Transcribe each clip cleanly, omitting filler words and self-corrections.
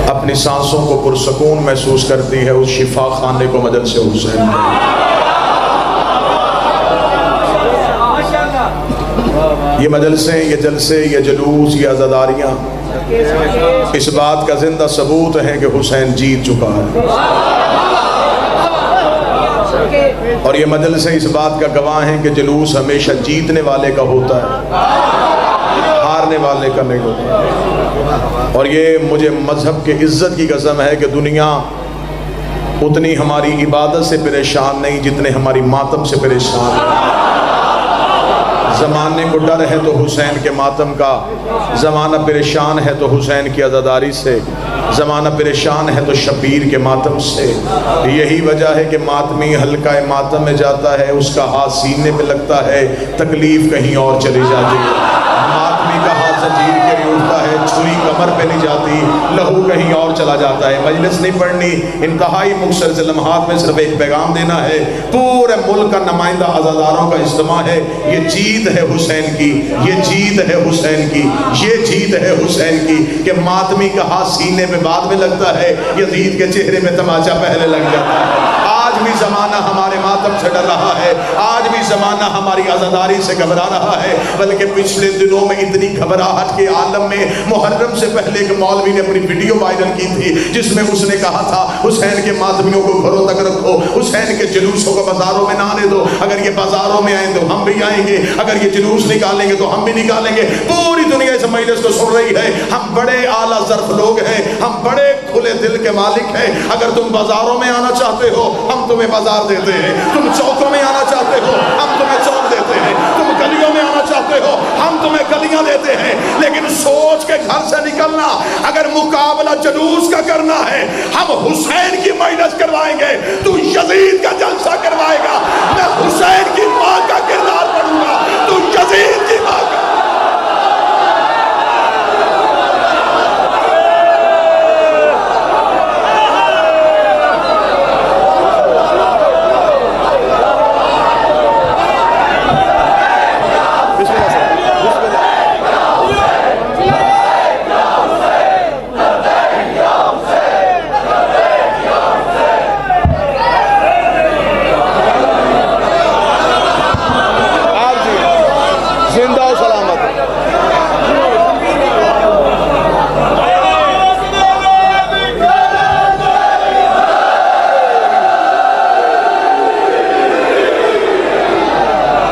اپنی سانسوں کو پرسکون محسوس کرتی ہے، اس شفا خانے کو مجلس حسین۔ یہ مجلسیں، یہ جلسے، یہ جلوس، یہ عزاداریاں اس بات کا زندہ ثبوت ہے کہ حسین جیت چکا ہے، اور یہ مجلسیں اس بات کا گواہ ہیں کہ جلوس ہمیشہ جیتنے والے کا ہوتا ہے، ہارنے والے کا نہیں ہوتا۔ اور یہ مجھے مذہب کے عزت کی قسم ہے کہ دنیا اتنی ہماری عبادت سے پریشان نہیں جتنے ہماری ماتم سے پریشان ہے۔ زمانے کو ڈر ہے تو حسین کے ماتم کا، زمانہ پریشان ہے تو حسین کی عزاداری سے، زمانہ پریشان ہے تو شبیر کے ماتم سے۔ یہی وجہ ہے کہ ماتمی حلقہ ماتم میں جاتا ہے، اس کا ہاتھ سینے پہ لگتا ہے، تکلیف کہیں اور چلی جاتی ہے۔ ماتمی کا ہاتھ زنجیر کے لیے اٹھتا ہے، چھری کمر پہ نہیں جاتی، لہو کہیں اور چلا جاتا ہے۔ مجلس نہیں پڑھنی، انتہائی مختصر سے لمحات میں صرف ایک پیغام دینا ہے۔ پورے ملک کا نمائندہ عزاداروں کا اجتماع ہے، یہ جیت ہے حسین کی، یہ جیت ہے حسین کی، یہ جیت ہے حسین کی کہ ماتمی کا ہاتھ سینے پہ بعد میں لگتا ہے، یزید کے چہرے میں تماچا پہلے لگ جاتا ہے۔ آج بھی زمانہ ہمارے ماتم سے ڈر رہا ہے، آج بھی زمانہ ہماری عزاداری سے گھبرا رہا ہے، بلکہ پچھلے دنوں میں اتنی گھبراہٹ کے عالم میں محرم سے پہلے ایک مولوی نے اپنی ویڈیو وائرل کی تھی جس میں اس نے کہا تھا حسین کے ماتمیوں کو گھروں تک رکھو، حسین کے جلوسوں کو بازاروں میں نہ آنے دو، اگر یہ بازاروں میں آئیں تو ہم بھی آئیں گے، اگر یہ جلوس نکالیں گے تو ہم بھی نکالیں گے۔ پوری دنیا اس مجلس کو سن رہی ہے، ہم بڑے اعلیٰ ظرف لوگ ہیں، ہم بڑے کھلے دل کے مالک ہیں۔ اگر تم بازاروں میں آنا چاہتے ہو ہم تمہیں بازار دیتے ہیں، تم چوکوں میں آنا چاہتے ہو ہم تمہیں چوک دیتے ہیں، تم گلیوں میں آنا چاہتے ہو ہم تمہیں گلیاں دیتے ہیں، لیکن سوچ کے گھر سے نکلنا، اگر مقابلہ جلوس کا کرنا ہے ہم حسین کی مجلس کروائیں گے، تو یزید کا جلسہ کروائے گا۔ میں حسین کی ماں کا کردار پڑھوں گا، تو یزید کی ماں کا۔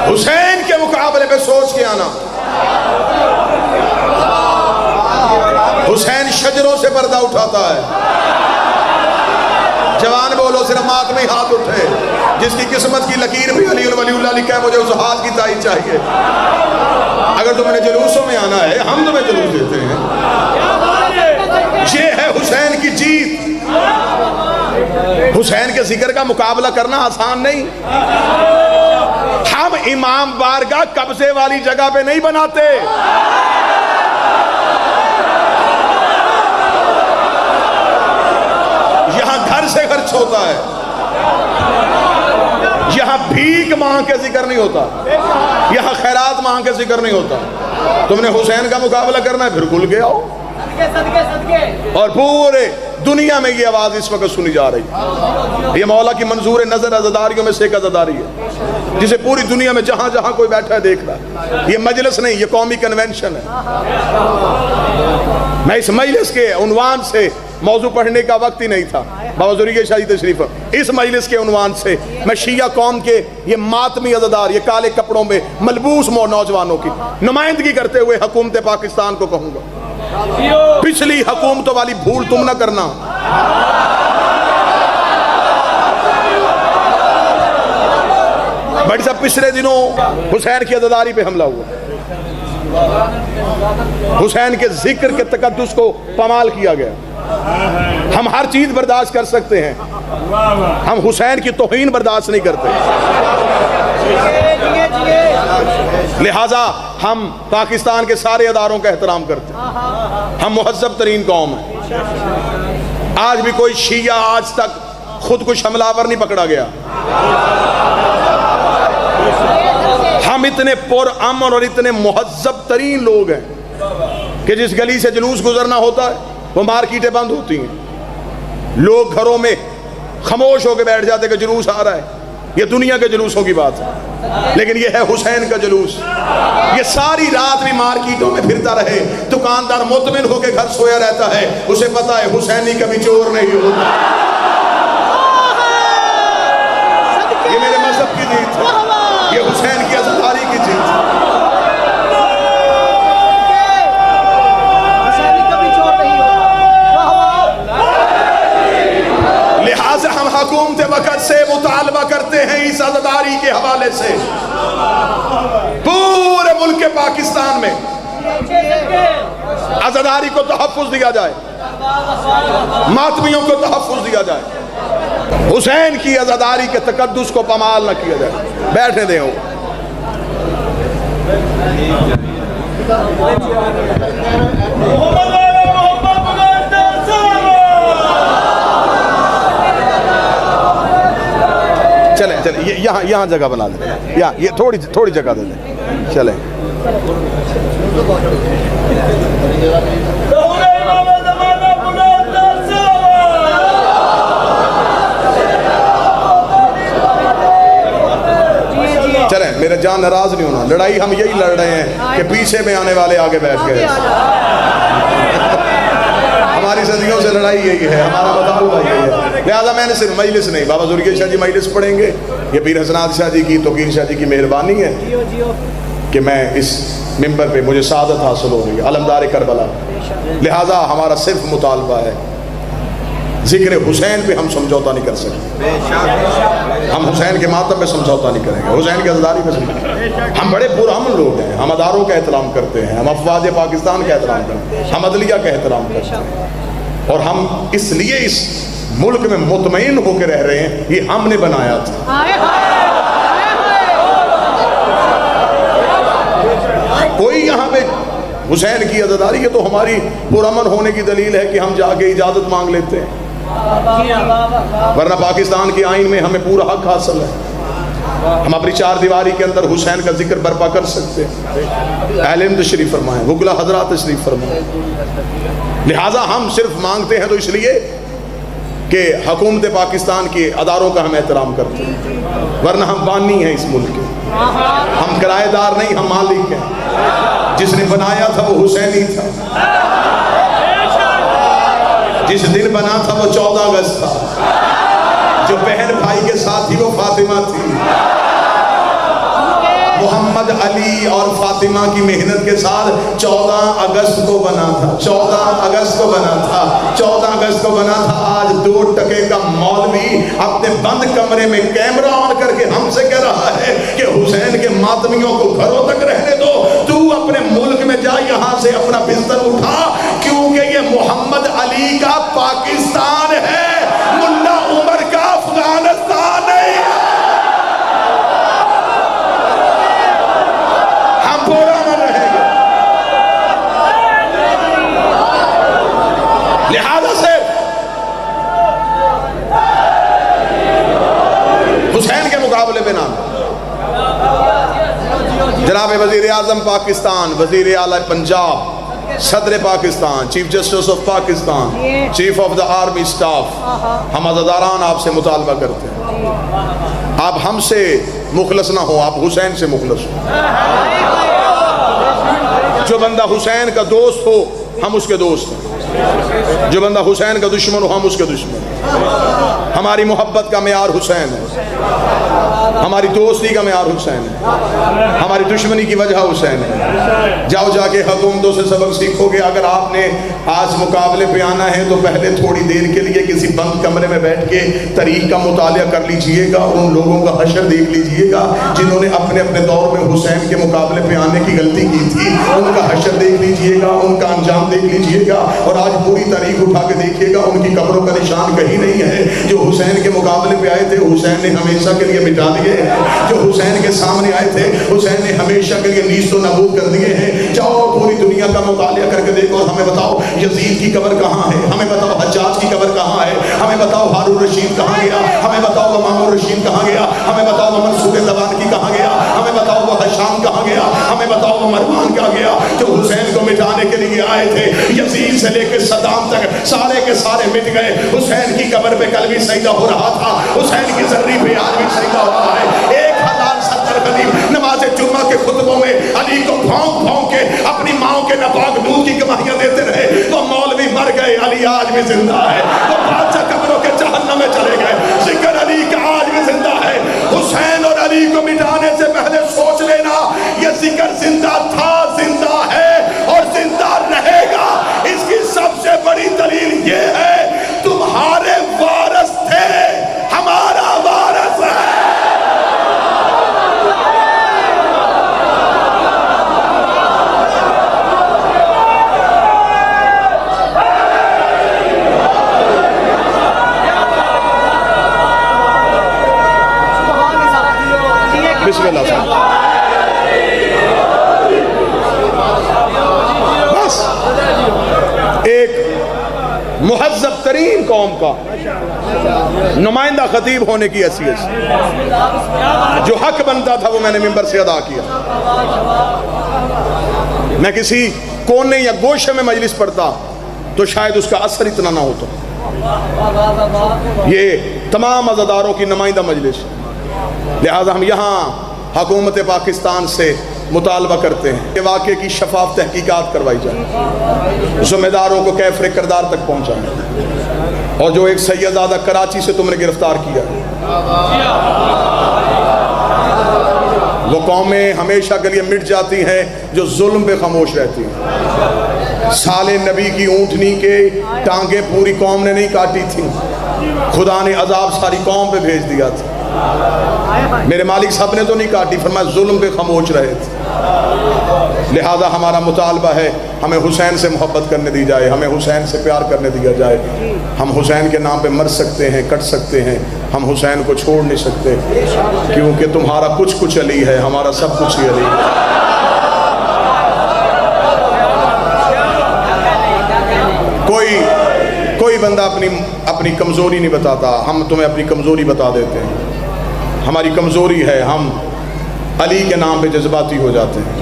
حسین کے مقابلے پہ سوچ کے آنا۔ حسین شجروں سے پردہ اٹھاتا ہے۔ جوان بولو صرف ماتمی ہاتھ اٹھے، جس کی قسمت کی لکیر بھی علی ولی اللہ لکھا ہے، مجھے اس ہاتھ کی تائید چاہیے۔ اگر تمہیں جلوسوں میں آنا ہے ہم تمہیں جلوس دیتے ہیں۔ یہ ہے حسین کی جیت۔ حسین کے ذکر کا مقابلہ کرنا آسان نہیں۔ ہم امام بارگاہ قبضے والی جگہ پہ نہیں بناتے، یہاں گھر سے خرچ ہوتا ہے، یہاں بھیک مانگ کے ذکر نہیں ہوتا، یہاں خیرات مانگ کے ذکر نہیں ہوتا۔ تم نے حسین کا مقابلہ کرنا ہے پھر کھل کے آؤ۔ اور پورے دنیا میں یہ آواز اس وقت سنی جا رہی ہے، یہ مولا کی منظور نظر عزاداریوں میں سے ایک عزاداری ہے جسے پوری دنیا میں جہاں جہاں کوئی بیٹھا ہے دیکھ رہا ہے۔ یہ مجلس نہیں، یہ قومی کنونشن ہے۔ میں اس مجلس کے عنوان سے موضوع پڑھنے کا وقت ہی نہیں تھا، بابا ذریعہ شاہی تشریف، اس مجلس کے عنوان سے میں شیعہ قوم کے یہ ماتمی عزادار، یہ کالے کپڑوں میں ملبوس نوجوانوں کی نمائندگی کرتے ہوئے حکومت پاکستان کو کہوں گا، پچھلی حکومتوں والی بھول تم نہ کرنا۔ بڑی صاحب پچھلے دنوں حسین کی عزاداری پہ حملہ ہوا، حسین کے ذکر کے تقدس کو پامال کیا گیا۔ ہم ہر چیز برداشت کر سکتے ہیں، ہم حسین کی توہین برداشت نہیں کرتے، لہٰذا ہم پاکستان کے سارے اداروں کا احترام کرتے ہیں، ہم مہذب ترین قوم ہیں۔ آج بھی کوئی شیعہ آج تک خود کش حملہ آور نہیں پکڑا گیا۔ ہم اتنے پر امن اور اتنے مہذب ترین لوگ ہیں کہ جس گلی سے جلوس گزرنا ہوتا ہے وہ مارکیٹیں بند ہوتی ہیں، لوگ گھروں میں خاموش ہو کے بیٹھ جاتے کہ جلوس آ رہا ہے، یہ دنیا کے جلوسوں کی بات ہے، لیکن یہ ہے حسین کا جلوس۔ یہ ساری رات بھی مارکیٹوں میں پھرتا رہے، دکاندار مطمئن ہو کے گھر سویا رہتا ہے، اسے پتا ہے حسینی کبھی چور نہیں ہوتا۔ یہ میرے مذہب کی جیت ہے، یہ حسین کی عزاداری کی جیت ہے۔ لہٰذا ہم حکومت وقت سے مطالبہ کرتے ہیں اس عزاداری کے حوالے سے پورے ملک پاکستان میں عزاداری کو تحفظ دیا جائے، ماتمیوں کو تحفظ دیا جائے، حسین کی عزاداری کے تقدس کو پامال نہ کیا جائے۔ بیٹھنے دیں ہو چلیں یہاں جگہ بنا دیں، یہ تھوڑی جگہ دے دیں، چلیں۔ چلیں، میرا جان ناراض نہیں ہونا، لڑائی ہم یہی لڑ رہے ہیں کہ پیچھے میں آنے والے آگے بیٹھ گئے۔ ہماری صدیوں سے لڑائی یہی ہے، ہمارا مطالبہ یہی ہے۔ لہذا میں نے صرف مجلس نہیں، بابا ذوالفقار شاہ جی مجلس پڑھیں گے، یہ پیر حسنات شاہ جی کی، توقیر شاہ جی کی مہربانی ہے کہ میں اس ممبر پہ مجھے سعادت حاصل ہو گئی، علمدار کربلا۔ لہذا ہمارا صرف مطالبہ ہے، ذکر حسین پہ ہم سمجھوتا نہیں کر سکتے، ہم حسین کے ماتم پہ سمجھوتا نہیں کریں گے، حسین کی عزاداری پہ سمجھوتا۔ ہم بڑے پرامن لوگ ہیں، ہم اداروں کا احترام کرتے ہیں، ہم افواج پاکستان کا احترام کرتے ہیں، ہم عدلیہ کا احترام کرتے ہیں، اور ہم اس لیے اس ملک میں مطمئن ہو کے رہ رہے ہیں، یہ ہم نے بنایا تھا۔ کوئی یہاں پہ حسین کی عزاداری ہے تو ہماری پرامن ہونے کی دلیل ہے کہ ہم جا کے اجازت مانگ لیتے ہیں، ورنہ پاکستان کی آئین میں ہمیں پورا حق حاصل ہے، ہم اپنی چار دیواری کے اندر حسین کا ذکر برپا کر سکتے ہیں۔ اہل علم تشریف فرمائیں، وکلا حضرات تشریف فرمائیں۔ لہٰذا ہم صرف مانگتے ہیں تو اس لیے کہ حکومت پاکستان کے اداروں کا ہم احترام کرتے ہیں، ورنہ ہم بانی ہیں اس ملک کے، ہم کرایہ دار نہیں، ہم مالک ہیں۔ جس نے بنایا تھا وہ حسینی تھا، جس دن بنا تھا وہ 14 اگست تھا، جو بہن بھائی کے ساتھ تھی وہ فاطمہ تھی۔ محمد علی اور فاطمہ کی محنت کے ساتھ 14 اگست کو بنا تھا، 14 اگست کو بنا تھا، 14 اگست کو بنا تھا۔ آج 2 ٹکے کا مولوی اپنے بند کمرے میں کیمرہ آن کر کے ہم سے کہہ رہا ہے کہ حسین کے ماتمیوں کو گھروں تک رہنے دو، تو اپنے ملک میں جا، یہاں سے اپنا بستر اٹھا، کیونکہ یہ محمد علی کا پاکستان ہے، ملا عمر کا افغانستان نہیں ہے۔ لہذا سے حسین کے مقابلے پہ نام جناب وزیر اعظم پاکستان، وزیر اعلیٰ پنجاب، صدر Pakistan, chief justice of Pakistan, chief of the army staff, ہم عزاداران آپ سے مطالبہ کرتے ہیں، آپ ہم سے مخلص نہ ہو، آپ حسین سے مخلص ہو۔ جو بندہ حسین کا دوست ہو ہم اس کے دوست ہیں، جو بندہ حسین کا دشمن ہو ہم اس کے دشمن ہیں۔ ہماری محبت کا معیار حسین ہے، ہماری دوستی کا معیار حسین ہے، ہماری دشمنی کی وجہ حسین ہے۔ جاؤ جا کے حکومتوں سے سبق سیکھو گے۔ اگر آپ نے آج مقابلے پہ آنا ہے تو پہلے تھوڑی دیر کے لیے کسی بند کمرے میں بیٹھ کے تاریخ کا مطالعہ کر لیجئے گا، اور ان لوگوں کا حشر دیکھ لیجئے گا جنہوں نے اپنے اپنے دور میں حسین کے مقابلے پہ آنے کی غلطی کی تھی، ان کا حشر دیکھ لیجئے گا، ان کا انجام دیکھ لیجئے گا، اور آج پوری تاریخ اٹھا کے دیکھیے گا، ان کی قبروں کا نشان کہیں نہیں ہے۔ جو حسین کے مقابلے پہ آئے تھے حسین نے ہمیشہ کے لیے مٹا دیے ہیں، جو حسین کے سامنے آئے تھے حسین نے ہمیشہ کے لیے نیست و نابود کر دیے ہیں۔ جاؤ پوری دنیا کا مطالعہ کر کے دیکھو اور ہمیں بتاؤ یزید کی قبر کہاں ہے، ہمیں بتاؤ حجاج کی قبر کہاں ہے، ہمیں بتاؤ ہارون رشید کہاں گیا، ہمیں بتاؤ امام الرشید کہاں گیا، ہمیں بتاؤ وہ منصور زبان کی کہاں گیا، ہمیں بتاؤ وہ حشام کہاں گیا، ہمیں بتاؤ وہ مروان کہاں گیا۔ جو حسین کو مٹانے کے لیے لیے آئے تھے، یزید سے لے کے صدام تک سارے کے سارے مٹ گئے۔ حسین کی قبر پہ کل بھی سجدہ ہو رہا تھا، حسین کی زرعی پہ آج بھی سجدہ ہو رہا ہے۔ 1070 قدیم نماز جمعہ کے خطبوں میں علی کو بھونک بھونک کے اپنی ماں کے ناپاک دودھ کی گواہیاں دیتے رہے۔ وہ مولوی مر گئے، علی آج بھی زندہ ہے۔ وہ بادشاہ قبروں کے جہنم میں چلے گئے، ذکر علی کا آج بھی زندہ ہے۔ حسین اور علی کو مٹانے سے پہلے سوچ لینا، یہ ذکر زندہ تھا، زندہ ہے اور زندہ رہے گا۔ اس کی سب سے بڑی دلیل یہ ہے تمہارے وارث تھے، ہمارا وارث ہے۔ بسم اللہ صاحب، بس ایک مہذب ترین قوم کا نمائندہ خطیب ہونے کی حیثیت سے جو حق بنتا تھا وہ میں نے ممبر سے ادا کیا۔ میں کسی کونے یا گوشے میں مجلس پڑھتا تو شاید اس کا اثر اتنا نہ ہوتا۔ یہ تمام عزاداروں کی نمائندہ مجلس، لہذا ہم یہاں حکومت پاکستان سے مطالبہ کرتے ہیں کہ واقعے کی شفاف تحقیقات کروائی جائے، ذمہ داروں کو کیفر کردار تک پہنچائیں، اور جو ایک سیدزادہ کراچی سے تم نے گرفتار کیا، وہ قومیں ہمیشہ کے لیے مٹ جاتی ہیں جو ظلم پہ خاموش رہتی ہیں۔ سال نبی کی اونٹنی کے ٹانگیں پوری قوم نے نہیں کاٹی تھی، خدا نے عذاب ساری قوم پہ بھیج دیا تھا۔ میرے مالک صاحب نے تو نہیں کاٹی، فرمایا ظلم پہ خاموش رہے تھے۔ لہذا ہمارا مطالبہ ہے ہمیں حسین سے محبت کرنے دی جائے، ہمیں حسین سے پیار کرنے دیا جائے۔ ہم حسین کے نام پہ مر سکتے ہیں، کٹ سکتے ہیں، ہم حسین کو چھوڑ نہیں سکتے، کیونکہ تمہارا کچھ علی ہے، ہمارا سب کچھ ہی علی ہے۔ کوئی بندہ اپنی کمزوری نہیں بتاتا، ہم تمہیں اپنی کمزوری بتا دیتے ہیں۔ ہماری کمزوری ہے ہم علی کے نام پہ جذباتی ہو جاتے ہیں،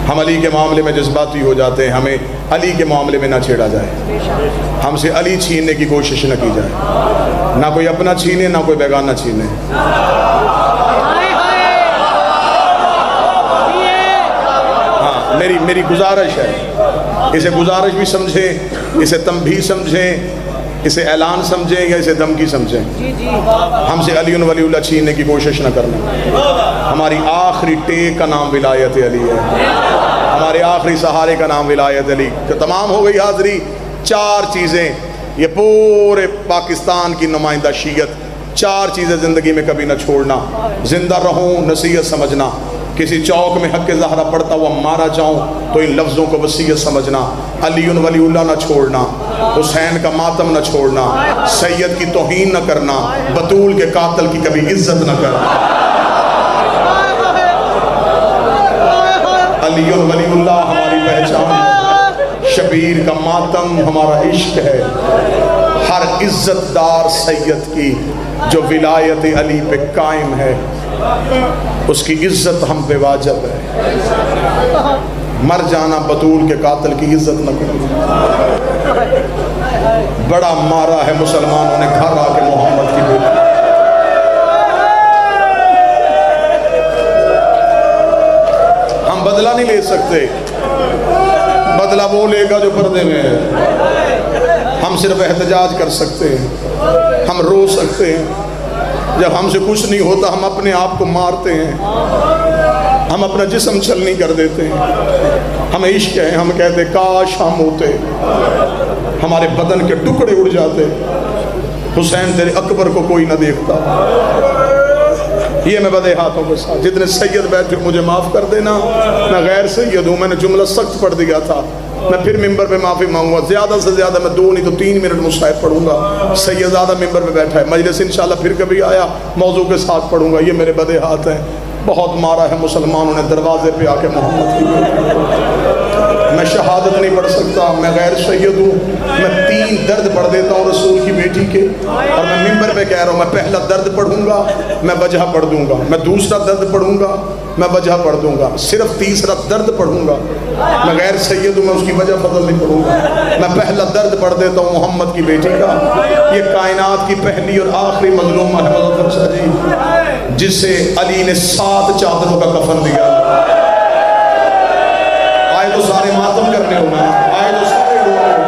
ہم علی کے معاملے میں جذباتی ہو جاتے ہیں، ہمیں علی کے معاملے میں نہ چھیڑا جائے، ہم سے علی چھیننے کی کوشش نہ کی جائے، نہ کوئی اپنا چھینے نہ کوئی بیگانہ چھینے۔ ہاں، میری گزارش ہے، اسے گزارش بھی سمجھیں، اسے تنبیہ سمجھیں، اسے اعلان سمجھیں یا اسے دھمکی سمجھیں، ہم سے علی ولی اللہ چھیننے کی کوشش نہ کرنا۔ ہماری آخری ٹیک کا نام ولایت علی ہے، ہمارے آخری سہارے کا نام ولایت علی۔ کہ تمام ہو گئی حاضری، 4 چیزیں یہ پورے پاکستان کی نمائندہ شیعت، 4 چیزیں زندگی میں کبھی نہ چھوڑنا۔ زندہ رہوں، نصیحت سمجھنا، کسی چوک میں حق زہرا پڑتا ہوا مارا جاؤں تو ان لفظوں کو وصیت سمجھنا، علی ولی اللہ نہ چھوڑنا، حسین کا ماتم نہ چھوڑنا، سید کی توہین نہ کرنا، بطول کے قاتل کی کبھی عزت نہ کرنا۔ علی ولی اللہ ہماری پہچان ہے، شبیر کا ماتم ہمارا عشق ہے۔ ہر عزت دار سید کی جو ولایت علی پہ قائم ہے اس کی عزت ہم پہ واجب ہے۔ مر جانا بطول کے قاتل کی عزت نہ کرنا۔ بڑا مارا ہے مسلمانوں نے گھر آ کے محمد کی بیٹی۔ ہم بدلہ نہیں لے سکتے، بدلہ وہ لے گا جو پردے میں ہے۔ ہم صرف احتجاج کر سکتے ہیں، ہم رو سکتے ہیں۔ جب ہم سے کچھ نہیں ہوتا ہم اپنے آپ کو مارتے ہیں، ہم اپنا جسم چھلنی کر دیتے ہیں۔ ہمیں عشق ہے، ہم کہتے کاش ہم ہوتے، ہمارے بدن کے ٹکڑے اڑ جاتے، حسین تیرے اکبر کو کوئی نہ دیکھتا۔ یہ میں بدے ہاتھوں کے ساتھ، جتنے سید بیٹھے مجھے معاف کر دینا، میں غیر سید ہوں، میں نے جملہ سخت پڑھ دیا تھا، میں پھر ممبر پہ معافی مانگوں گا، زیادہ سے زیادہ میں 2 نہیں تو 3 منٹ مصحف پڑھوں گا۔ سیدزادہ ممبر پہ بیٹھا ہے، مجلس انشاءاللہ پھر کبھی آیا موضوع کے ساتھ پڑھوں گا۔ یہ میرے بدے ہاتھ ہیں، بہت مارا ہے مسلمانوں نے دروازے پہ آ کے محمد کی۔ میں شہادت نہیں پڑھ سکتا، میں غیر سید ہوں، میں 3 درد پڑھ دیتا ہوں رسول کی بیٹی کے، اور میں ممبر پہ کہہ رہا ہوں میں پہلا درد پڑھوں گا میں وجہ پڑھ دوں گا، میں دوسرا درد پڑھوں گا میں وجہ پڑھ دوں گا، صرف تیسرا درد پڑھوں گا، میں غیر سید ہوں، میں اس کی وجہ فضل نہیں پڑھوں گا، میں پہلا درد پڑھ دیتا ہوں محمد کی بیٹی کا، یہ کائنات کی پہلی اور آخری مظلومہ ہے مظفر جی، جسے علی نے 7 چادروں کا کفن دیا۔ آئے تو سارے ماتم کرنے ہو، میں آئے تو سارے لوگ،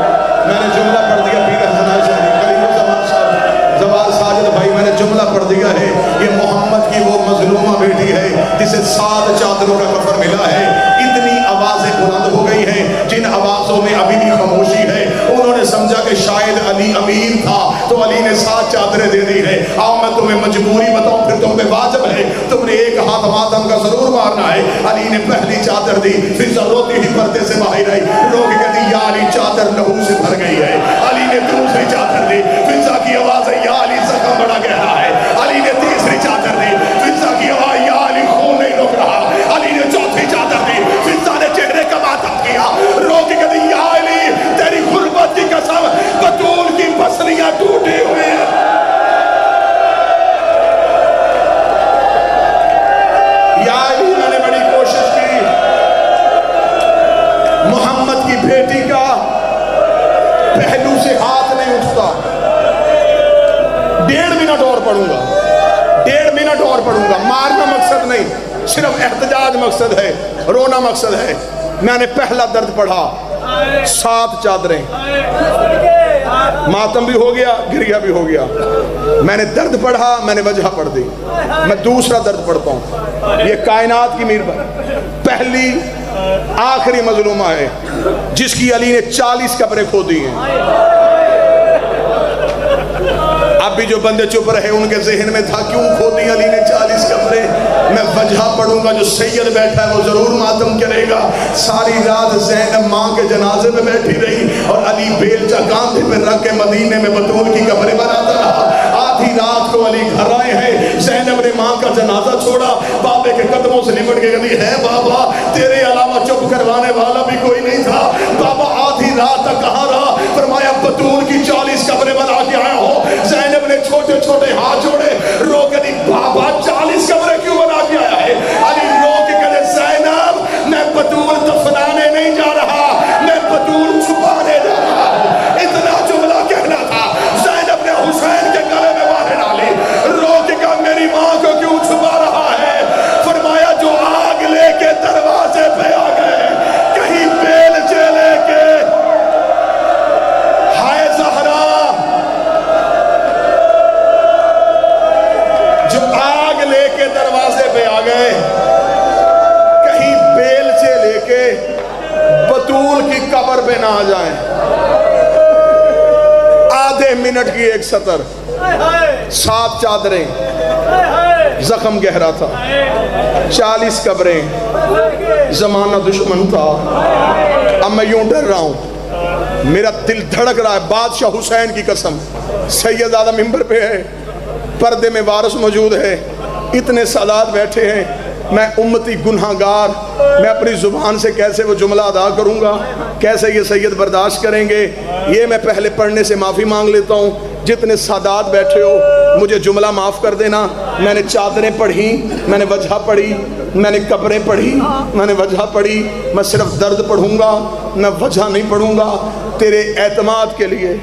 میں نے جملہ پڑھ دیا پیر حسن عاشقی کریم الزمان صاحب زوال ساجد بھائی، میں نے جملہ پڑھ دیا ہے، یہ محمد کی وہ مظلومہ بیٹی ہے جسے 7 چادروں کا کفن ملا ہے۔ اتنی آوازیں بلند ہو گئی ہیں، جن آوازوں میں ابھی بھی خاموشی ہے، انہوں نے سمجھا کہ شاید علی امیر تھا تو علی نے 7 چادریں دے دی ہے۔ آؤ میں تمہیں مجبوری بتاؤں، پھر تم پہ واجب ہے، تم نے ایک ہاتھ ماتم کا ضرور مارنا ہے۔ علی نے پہلی چادر دی، فضا روتی ہی پردے سے باہر آئی، لوگ کہتے ہیں یا علی چادر لہو سے بھر گئی ہے۔ علی نے دوسری چادر دی، فضا کی آواز ہے یا علی زخم بڑا گہرا ہے۔ علی نے تیسری چادر دی، فضا کی آواز یا علی خون نہیں رک رہا۔ علی نے چوتھی چادر دی، فضا نے چہرے کا ماتم کیا، رو کے کہتے ہیں یا علی تیری غربت کی قسم بطول کی پسلیاں ٹوٹی ہوئی ہیں۔ یا علی میں نے بڑی کوشش کی، محمد کی بیٹی کا پہلو سے ہاتھ نہیں اٹھتا، 1.5 منٹ اور پڑھوں گا، 1.5 منٹ اور پڑھوں گا، مارنا مقصد نہیں، صرف احتجاج مقصد ہے، رونا مقصد ہے۔ میں نے پہلا درد پڑھا، 7 چادریں، ماتم بھی ہو گیا، گریہ بھی ہو گیا، میں نے درد پڑھا، میں نے وجہ پڑھ دی، میں دوسرا درد پڑھتا ہوں۔ یہ کائنات کی میر پہلی آخری مظلومہ ہے جس کی علی نے 40 قبریں کھودی ہیں۔ اب بھی جو بندے چپ رہے ان کے ذہن میں تھا کیوں کھودی علی نے 40 قبریں؟ میں وجہ پڑھوں گا، جو سید بیٹھا ہے وہ ضرور ماتم کرے گا۔ ساری رات زینب ماں کے جنازے میں بیٹھی رہی اور علی بیلچہ کاندھے پہ رکھ کے مدینے میں بطول کی قبریں بناتا رہا۔ آدھی رات کو علی گھر آئے ہیں، زینب نے ماں کا جنازہ چھوڑا، بابے کے قدموں سے لپٹ کے کہتی ہے بابا تیرے علاوہ چپ کروانے والا بھی کوئی نہیں تھا۔ بابا آدھی رات تک کہاں رہا؟ فرمایا بطول کی 40 قبریں بنا کے آیا ہو۔ زینب نے چھوٹے چھوٹے ہاتھ جوڑے، رو کے دی بابا 40 قبریں کیوں بنا کے آیا ہے؟ علی رو کے کہتے زینب میں بطول دفنانے نہیں جا رہا، میں بطول چھپانے جا رہا ہوں۔ اتنا جملہ کہنا تھا، زینب نے حسین کے گلے میں باہر ڈالی، رو کے کہا میری ماں کو کیوں چھپا رہا ہے؟ فرمایا جو آگ لے کے دروازے پہ آ گئے، کہیں بیلچے لے کے، ہائے زہرا جو آگ لے کے دروازے پہ آ گئے، کہیں بیلچے لے کے بطول کی قبر پہ نہ آ جائیں۔ آدھے منٹ کی ایک سطر، 7 چادریں، زخم گہرا تھا، 40 قبریں، زمانہ دشمن تھا۔ اب میں یوں ڈر رہا ہوں، میرا دل دھڑک رہا ہے، بادشاہ حسین کی قسم، سیدزادہ ممبر پہ ہے، پردے میں وارث موجود ہے، اتنے سادات بیٹھے ہیں، میں امتی گناہگار، میں اپنی زبان سے کیسے وہ جملہ ادا کروں گا؟ کیسے یہ سید برداشت کریں گے؟ یہ میں پہلے پڑھنے سے معافی مانگ لیتا ہوں، جتنے سادات بیٹھے ہو مجھے جملہ معاف کر دینا۔ میں نے چادریں پڑھی، میں نے وجہ پڑھی، میں نے قبریں پڑھی، میں نے وجہ پڑھی، میں صرف درد پڑھوں گا، میں وجہ نہیں پڑھوں گا، تیرے اعتماد کے لیے۔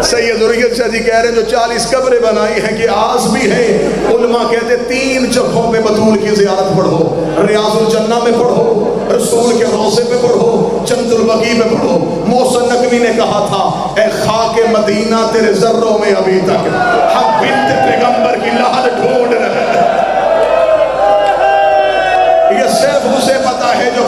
سید ذریت شاہ جی کہہ رہے ہیں جو 40 قبریں بنائی ہیں کہ آس بھی ہے۔ علماء کہتے 3 جگہوں پہ بطول کی زیارت پڑھو، ریاض الجنہ میں پڑھو، رسول کے روضے پہ پڑھو، جنت البقیع پہ پڑھو۔ محسن نقوی نے کہا تھا اے خاک مدینہ تیرے ذروں میں ابھی تک حق بنت پیغمبر کی لہر ڈھونڈ رہے۔ یہ صرف اسے پتا ہے جو